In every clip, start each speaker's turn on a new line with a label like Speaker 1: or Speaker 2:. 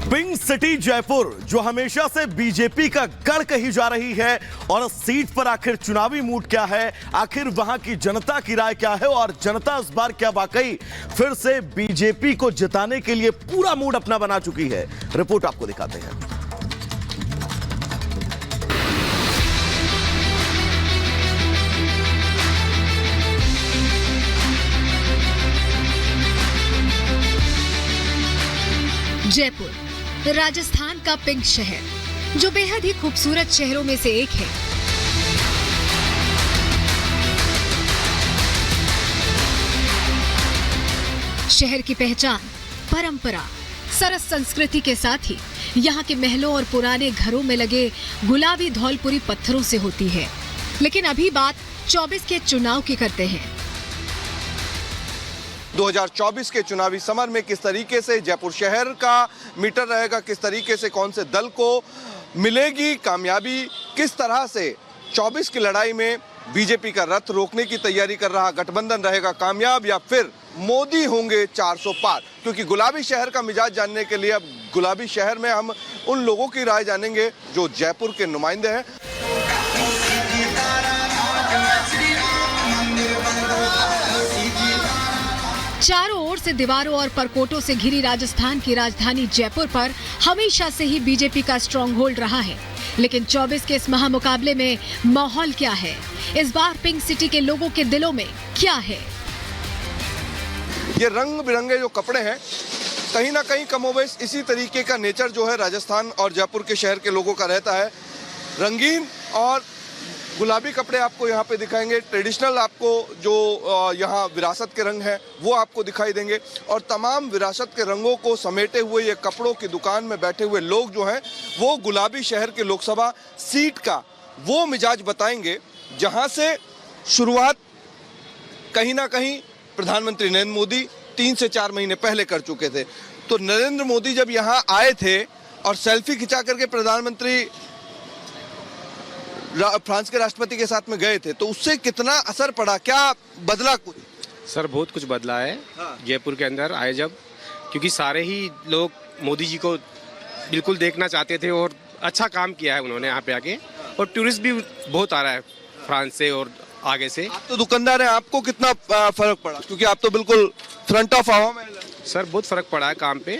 Speaker 1: Pink city Jaipur जो हमेशा से बीजेपी का गढ़ कही जा रही है, और इस सीट पर आखिर चुनावी मूड क्या है, आखिर वहां की जनता की राय क्या है, और जनता इस बार क्या वाकई फिर से बीजेपी को जिताने के लिए पूरा मूड अपना बना चुकी है। रिपोर्ट आपको दिखाते हैं।
Speaker 2: जयपुर राजस्थान का पिंक शहर जो बेहद ही खूबसूरत शहरों में से एक है। शहर की पहचान परंपरा, सरस संस्कृति के साथ ही यहाँ के महलों और पुराने घरों में लगे गुलाबी धौलपुरी पत्थरों से होती है। लेकिन अभी बात 24 के चुनाव की करते हैं।
Speaker 3: 2024 के चुनावी समर में किस तरीके से जयपुर शहर का मीटर रहेगा, किस तरीके से कौन से दल को मिलेगी कामयाबी, किस तरह से 24 की लड़ाई में बीजेपी का रथ रोकने की तैयारी कर रहा गठबंधन रहेगा कामयाब, या फिर मोदी होंगे 400 पार। क्योंकि गुलाबी शहर का मिजाज जानने के लिए अब गुलाबी शहर में हम उन लोगों की राय जानेंगे जो जयपुर के नुमाइंदे हैं।
Speaker 2: चारों ओर से दीवारों और परकोटों से घिरी राजस्थान की राजधानी जयपुर पर हमेशा से ही बीजेपी का स्ट्रॉन्ग होल्ड रहा है। लेकिन 24 के इस महामुकाबले में माहौल क्या है? इस बार पिंक सिटी के लोगों के दिलों में क्या है?
Speaker 3: ये रंग बिरंगे जो कपड़े हैं, कहीं ना कहीं कमोबेश इसी तरीके का नेचर जो है राजस्थान और जयपुर के शहर के लोगों का रहता है। रंगीन और गुलाबी कपड़े आपको यहाँ पे दिखाएंगे। ट्रेडिशनल आपको जो यहाँ विरासत के रंग हैं वो आपको दिखाई देंगे, और तमाम विरासत के रंगों को समेटे हुए ये कपड़ों की दुकान में बैठे हुए लोग जो हैं वो गुलाबी शहर के लोकसभा सीट का वो मिजाज बताएंगे जहाँ से शुरुआत कहीं ना कहीं प्रधानमंत्री नरेंद्र मोदी 3 से 4 महीने पहले कर चुके थे। तो नरेंद्र मोदी जब यहाँ आए थे और सेल्फी खिंचा करके प्रधानमंत्री फ्रांस के राष्ट्रपति के साथ में गए थे, तो उससे कितना असर पड़ा, क्या बदला कुछ?
Speaker 4: सर बहुत कुछ बदला है। हाँ। जयपुर के अंदर आए जब, क्योंकि सारे ही लोग मोदी जी को बिल्कुल देखना चाहते थे और अच्छा काम किया है उन्होंने यहाँ पे आके, और टूरिस्ट भी बहुत आ रहा है फ्रांस से और आगे से।
Speaker 3: आप तो दुकानदार हैं, आपको कितना फर्क पड़ा? क्योंकि आप तो बिल्कुल फ्रंट ऑफ हवा में।
Speaker 4: सर बहुत फर्क पड़ा है काम पे,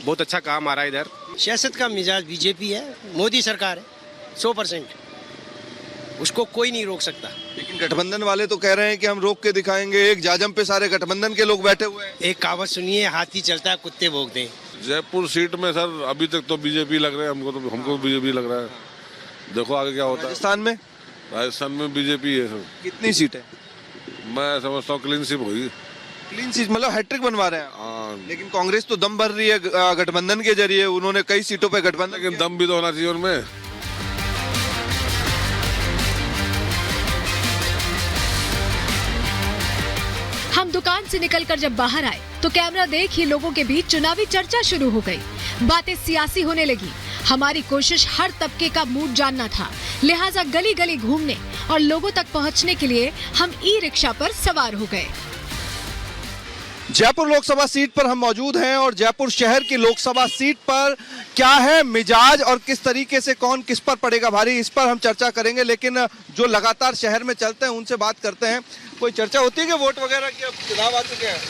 Speaker 4: बहुत अच्छा काम आ रहा है इधर।
Speaker 5: सियासत का मिजाज बीजेपी है, मोदी सरकार है 100%, उसको कोई नहीं रोक सकता।
Speaker 3: लेकिन गठबंधन वाले तो कह रहे हैं कि हम रोक के दिखाएंगे। एक जाजम पे सारे गठबंधन के लोग बैठे हुए हैं।
Speaker 5: एक कहावत सुनिए, हाथी चलता है कुत्ते भौंकते हैं।
Speaker 6: जयपुर सीट में सर अभी तक तो बीजेपी लग रहा है, हमको बीजेपी लग रहा है। देखो आगे क्या होता है। राजस्थान में बीजेपी है सर।
Speaker 3: कितनी सीट है?
Speaker 6: मैं समझता हूँ क्लीन स्वीप होगी।
Speaker 3: क्लीन सीट मतलब हैट्रिक बनवा रहे हैं।
Speaker 6: हाँ।
Speaker 3: लेकिन कांग्रेस तो दम भर रही है गठबंधन के जरिए, उन्होंने कई सीटों पे गठबंधन।
Speaker 6: लेकिन दम भी तो होना चाहिए उनमें।
Speaker 2: हम दुकान से निकलकर जब बाहर आए तो कैमरा देख ही लोगों के बीच चुनावी चर्चा शुरू हो गई। बातें सियासी होने लगी। हमारी कोशिश हर तबके का मूड जानना था, लिहाजा गली गली घूमने और लोगों तक पहुंचने के लिए हम ई रिक्शा पर सवार हो गए।
Speaker 3: जयपुर लोकसभा सीट पर हम मौजूद हैं, और जयपुर शहर की लोकसभा सीट पर क्या है मिजाज और किस तरीके से कौन किस पर पड़ेगा भारी, इस पर हम चर्चा करेंगे। लेकिन जो लगातार शहर में चलते हैं उनसे बात करते हैं। कोई चर्चा होती है कि वोट वगैरह की? अब चुनाव आ चुके हैं।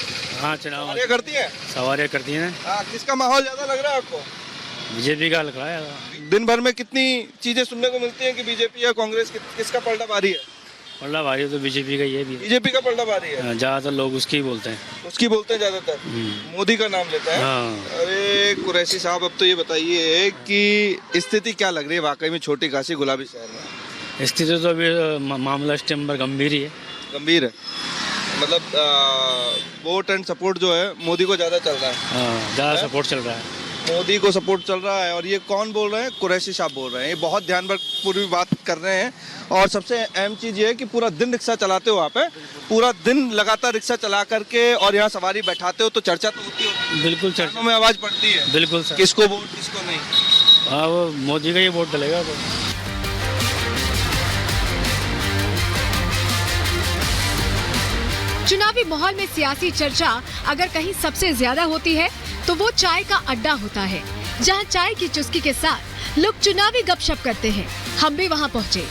Speaker 7: हाँ, चुनाव
Speaker 3: करती है,
Speaker 7: सवारियाँ करती हैं।
Speaker 3: किसका माहौल ज्यादा लग रहा है आपको?
Speaker 7: बीजेपी का लग रहा है।
Speaker 3: दिन भर में कितनी चीजें सुनने को मिलती हैं कि बीजेपी या कांग्रेस, किसका पलटा भारी है?
Speaker 7: पलटा भारी तो बीजेपी का ही है।
Speaker 3: बीजेपी का पलटा भारी है।
Speaker 7: ज्यादातर लोग उसकी ही बोलते हैं।
Speaker 3: उसकी बोलते हैं ज्यादातर, मोदी का नाम लेते हैं।
Speaker 7: हाँ।
Speaker 3: अरे कुरैशी साहब, अब तो ये बताइए कि स्थिति क्या लग रही है वाकई में छोटी काशी गुलाबी शहर में?
Speaker 7: स्थिति तो अभी मामला इस टाइम पर गंभीर ही है।
Speaker 3: गंभीर है मतलब वोट एंड सपोर्ट जो है मोदी को ज्यादा चल रहा है।
Speaker 7: हाँ, ज्यादा सपोर्ट चल रहा है,
Speaker 3: मोदी को सपोर्ट चल रहा है। और ये कौन बोल रहे हैं? कुरैशी साहब बोल रहे हैं। ये बहुत ध्यान पूरी बात कर रहे हैं। और सबसे अहम चीज ये है कि पूरा दिन रिक्शा चलाते हो आप, पूरा दिन लगातार रिक्शा चला करके और यहाँ सवारी बैठाते हो, तो चर्चा तो होती है।
Speaker 7: बिल्कुल चर्चा
Speaker 3: में आवाज पड़ती है।
Speaker 7: बिल्कुल सर।
Speaker 3: किसको वोट किसको नहीं?
Speaker 7: हाँ, वो मोदी का ही वोट डलेगा।
Speaker 2: चुनावी माहौल में सियासी चर्चा अगर कहीं सबसे ज्यादा होती है तो वो चाय का अड्डा होता है। जहां चाय की चुस्की के साथ लोग चुनावी गपशप करते हैं। हम भी वहां पहुंचे।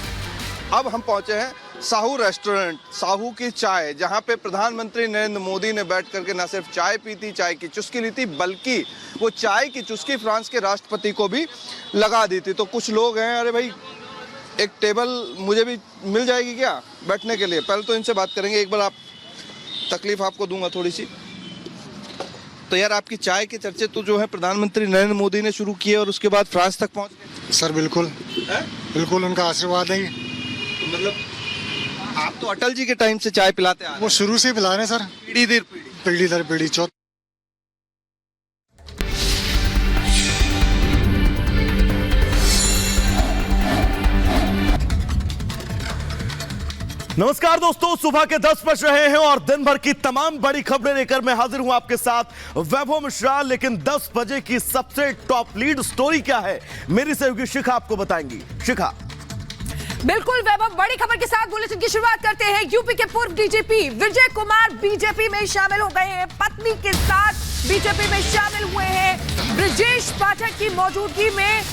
Speaker 3: अब हम पहुंचे हैं साहू रेस्टोरेंट, साहू की चाय, जहां पे प्रधानमंत्री नरेंद्र मोदी ने बैठ करके न सिर्फ चाय पी थी, चाय की चुस्की ली थी, बल्कि वो चाय की चुस्की फ्रांस के राष्ट्रपति को भी लगा दी थी। तो कुछ लोग हैं, अरे भाई एक टेबल मुझे भी मिल जाएगी क्या बैठने के लिए? पहले तो इनसे बात करेंगे, एक बार आप तकलीफ आपको दूंगा थोड़ी सी। तो यार आपकी चाय के चर्चे तो जो है प्रधानमंत्री नरेंद्र मोदी ने शुरू किए और उसके बाद फ्रांस तक पहुंच गए।
Speaker 8: सर बिल्कुल बिल्कुल उनका आशीर्वाद है।
Speaker 3: मतलब आप तो अटल जी के टाइम से चाय पिलाते आ रहे हैं।
Speaker 8: वो शुरू से पिला रहे हैं सर,
Speaker 3: पीढ़ी दर
Speaker 8: पीढ़ी चौथ।
Speaker 1: नमस्कार दोस्तों, सुबह के 10 बज रहे हैं और दिन भर की तमाम बड़ी खबरें लेकर मैं हाजिर हूं आपके साथ वैभव मिश्रा। लेकिन 10 बजे की सबसे टॉप लीड स्टोरी क्या है, मेरी सहयोगी शिखा आपको बताएंगी। शिखा।
Speaker 9: बिल्कुल वैभव, बड़ी खबर के साथ बुलेटिन की शुरुआत करते हैं। यूपी के पूर्व डीजीपी विजय कुमार बीजेपी में शामिल हो गए हैं। पत्नी के साथ बीजेपी में शामिल हुए हैं। ब्रजेश पाठक की मौजूदगी में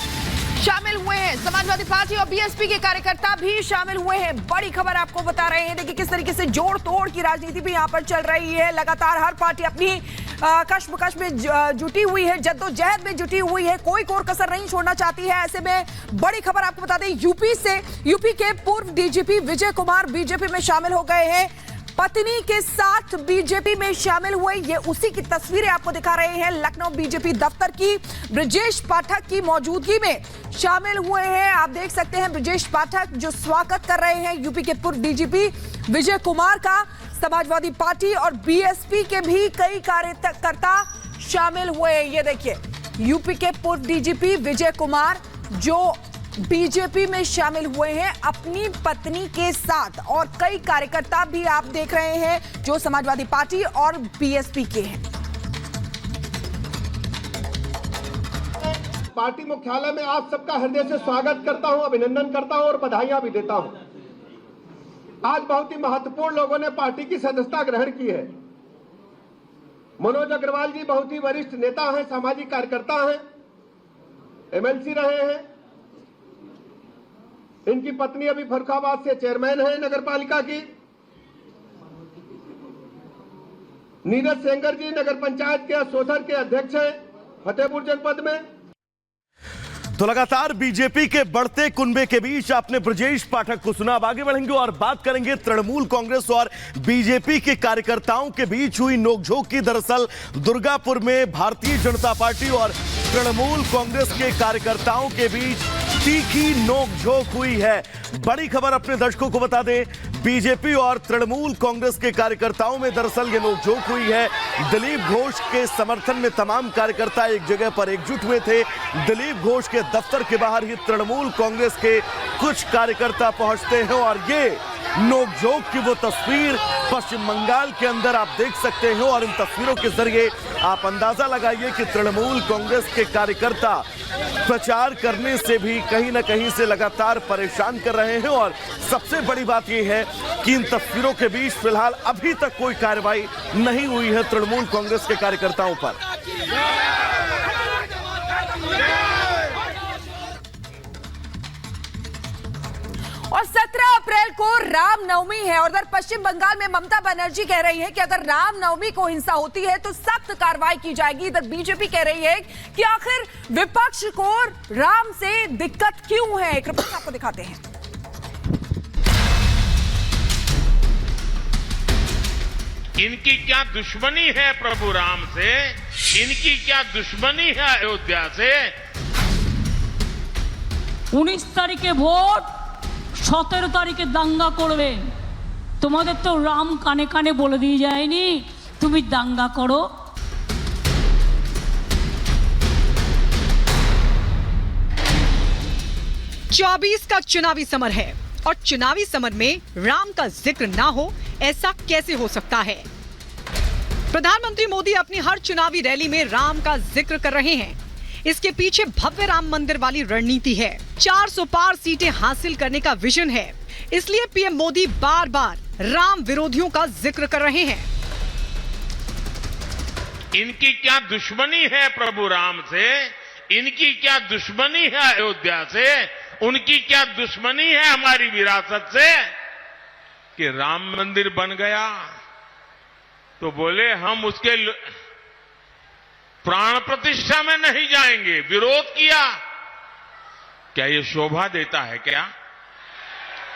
Speaker 9: शामिल हुए हैं। समाजवादी पार्टी और बीएसपी के कार्यकर्ता भी शामिल हुए हैं। बड़ी खबर आपको बता रहे हैं। देखिए किस तरीके से जोड़ तोड़ की राजनीति भी यहाँ पर चल रही है। लगातार हर पार्टी अपनी कश्मकश में जुटी हुई है, जद्दोजहद में जुटी हुई है, कोई कोर कसर नहीं छोड़ना चाहती है। ऐसे में बड़ी खबर आपको बता दें, यूपी के पूर्व डीजीपी विजय कुमार बीजेपी में शामिल हो गए हैं। पत्नी के साथ बीजेपी में शामिल हुए, ये उसी की तस्वीरें आपको दिखा रहे हैं। लखनऊ बीजेपी दफ्तर की ब्रजेश पाठक की मौजूदगी में शामिल हुए हैं। आप देख सकते हैं ब्रजेश पाठक जो स्वागत कर रहे हैं यूपी के पूर्व डीजीपी विजय कुमार का। समाजवादी पार्टी और बीएसपी के भी कई कार्यकर्ता शामिल हुए हैं। ये देखिए यूपी के पूर्व डीजीपी विजय कुमार जो बीजेपी में शामिल हुए हैं अपनी पत्नी के साथ, और कई कार्यकर्ता भी आप देख रहे हैं जो समाजवादी पार्टी और बीएसपी के हैं।
Speaker 10: पार्टी मुख्यालय में आप सबका हृदय से स्वागत करता हूं, अभिनंदन करता हूं और बधाइयां भी देता हूं। आज बहुत ही महत्वपूर्ण लोगों ने पार्टी की सदस्यता ग्रहण की है। मनोज अग्रवाल जी बहुत ही वरिष्ठ नेता हैं, सामाजिक कार्यकर्ता हैं, एमएलसी रहे हैं। इनकी पत्नी अभी फर्रुखाबाद से चेयरमैन है नगर पालिका की। नीरज सेंगर जी नगर पंचायत के सोसर के अध्यक्ष हैं फतेहपुर जनपद में।
Speaker 1: तो लगातार बीजेपी के बढ़ते कुनबे के बीच आपने ब्रजेश पाठक को सुना। अब आगे बढ़ेंगे और बात करेंगे तृणमूल कांग्रेस और बीजेपी के कार्यकर्ताओं के बीच हुई नोकझोंक की। दरअसल दुर्गापुर में भारतीय जनता पार्टी और तृणमूल कांग्रेस के कार्यकर्ताओं के बीच तीखी नोकझोंक हुई है। बड़ी खबर अपने दर्शकों को बता दें, बीजेपी और तृणमूल कांग्रेस के कार्यकर्ताओं में दरअसल ये नोकझोंक हुई है। दिलीप घोष के समर्थन में तमाम कार्यकर्ता एक जगह पर एकजुट हुए थे। दिलीप घोष के दफ्तर के बाहर ही तृणमूल कांग्रेस के कुछ कार्यकर्ता पहुंचते हैं और ये नोकझोंक की वो तस्वीर पश्चिम बंगाल के अंदर आप देख सकते हैं। और इन तस्वीरों के जरिए आप अंदाजा लगाइए कि तृणमूल कांग्रेस के कार्यकर्ता प्रचार करने से भी कहीं ना कहीं से लगातार परेशान कर रहे हैं। और सबसे बड़ी बात यह है कि इन तस्वीरों के बीच फिलहाल अभी तक कोई कार्रवाई नहीं हुई है तृणमूल कांग्रेस के कार्यकर्ताओं पर।
Speaker 9: और 17 अप्रैल को रामनवमी है और उधर पश्चिम बंगाल में ममता बनर्जी कह रही है कि अगर रामनवमी को हिंसा होती है तो सख्त कार्रवाई की जाएगी। इधर बीजेपी कह रही है कि आखिर विपक्ष को राम से दिक्कत क्यों है। एक रिपोर्ट आपको दिखाते हैं।
Speaker 11: इनकी क्या दुश्मनी है प्रभु राम से, इनकी क्या दुश्मनी है अयोध्या से।
Speaker 12: 19 तारीखे ভোট, 17 তারিখে দাঙ্গা করবে। তোমাদের তো রাম কানে কানে বলে দিয়ে যায়নি তুমি দাঙ্গা করো।
Speaker 13: 24 का चुनावी समर है और चुनावी समर में राम का जिक्र ना हो ऐसा कैसे हो सकता है। प्रधानमंत्री मोदी अपनी हर चुनावी रैली में राम का जिक्र कर रहे हैं। इसके पीछे भव्य राम मंदिर वाली रणनीति है। 400 पार सीटें हासिल करने का विजन है। इसलिए पीएम मोदी बार बार राम विरोधियों का जिक्र कर रहे हैं।
Speaker 11: इनकी क्या दुश्मनी है प्रभु राम से, इनकी क्या दुश्मनी है अयोध्या से, उनकी क्या दुश्मनी है हमारी विरासत से कि राम मंदिर बन गया तो बोले हम उसके प्राण प्रतिष्ठा में नहीं जाएंगे, विरोध किया। क्या ये शोभा देता है क्या?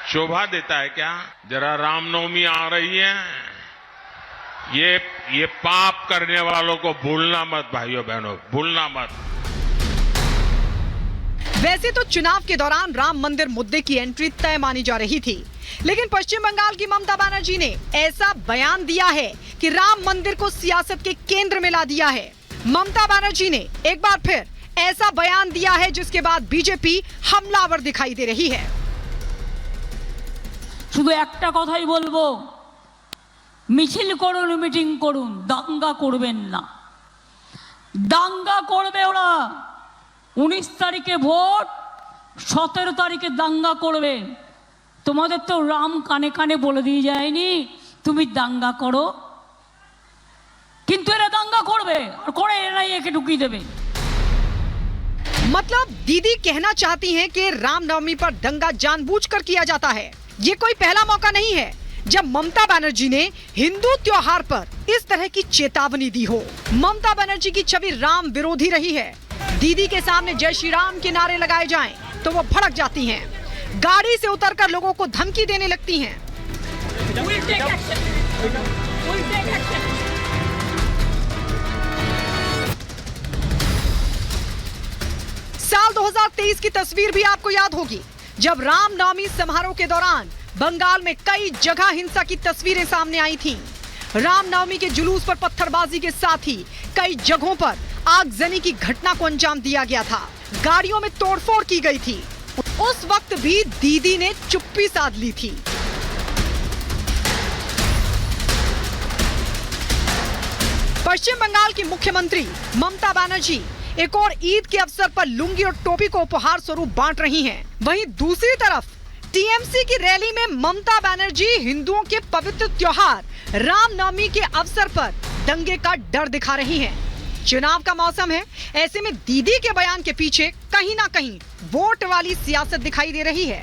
Speaker 11: शोभा देता है क्या? जरा रामनवमी आ रही है, ये पाप करने वालों को भूलना मत भाइयों बहनों, भूलना मत।
Speaker 13: वैसे तो चुनाव के दौरान राम मंदिर मुद्दे की एंट्री तय मानी जा रही थी, लेकिन पश्चिम बंगाल की ममता बनर्जी ने ऐसा बयान दिया है कि राम मंदिर को सियासत के केंद्र में ला दिया है। ममता बनर्जी ने एक बार फिर ऐसा बयान दिया है जिसके बाद बीजेपी हमलावर दिखाई दे रही है।
Speaker 12: শুধু একটা কথাই বলবো, মিছিল করুন, মিটিং করুন, দাঙ্গা করবেন না। দাঙ্গা করবে ওরা। 19 তারিখে ভোট, 17 তারিখে দাঙ্গা করবে। তোমাদের তো রাম কানে কানে বলে দিয়ে যায়নি তুমি দাঙ্গা করো, কিন্তু এরা দাঙ্গা করবে আর করে এনআইএ-কে ঢুকিয়ে দেবে।
Speaker 13: मतलब दीदी कहना चाहती हैं कि रामनवमी पर दंगा जानबूझकर किया जाता है। ये कोई पहला मौका नहीं है जब ममता बनर्जी ने हिंदू त्योहार पर इस तरह की चेतावनी दी हो। ममता बनर्जी की छवि राम विरोधी रही है। दीदी के सामने जय श्री राम के नारे लगाए जाएं तो वो भड़क जाती हैं, गाड़ी से उतरकर लोगों को धमकी देने लगती हैं। साल 2023 की तस्वीर भी आपको याद होगी, जब रामनवमी समारोह के दौरान बंगाल में कई जगह हिंसा की तस्वीरें सामने आई थीं। रामनवमी के जुलूस पर पत्थरबाजी के साथ ही कई जगहों पर आगजनी की घटना को अंजाम दिया गया था, गाड़ियों में तोड़फोड़ की गई थी। उस वक्त भी दीदी ने चुप्पी साध ली थी। पश्चिम बंगाल की मुख्यमंत्री ममता बनर्जी एक और ईद के अवसर पर लुंगी और टोपी को उपहार स्वरूप बांट रही हैं। वहीं दूसरी तरफ टीएमसी की रैली में ममता बनर्जी हिंदुओं के पवित्र त्योहार रामनवमी के अवसर पर दंगे का डर दिखा रही हैं। चुनाव का मौसम है, ऐसे में दीदी के बयान के पीछे कहीं ना कहीं वोट वाली सियासत दिखाई दे रही है।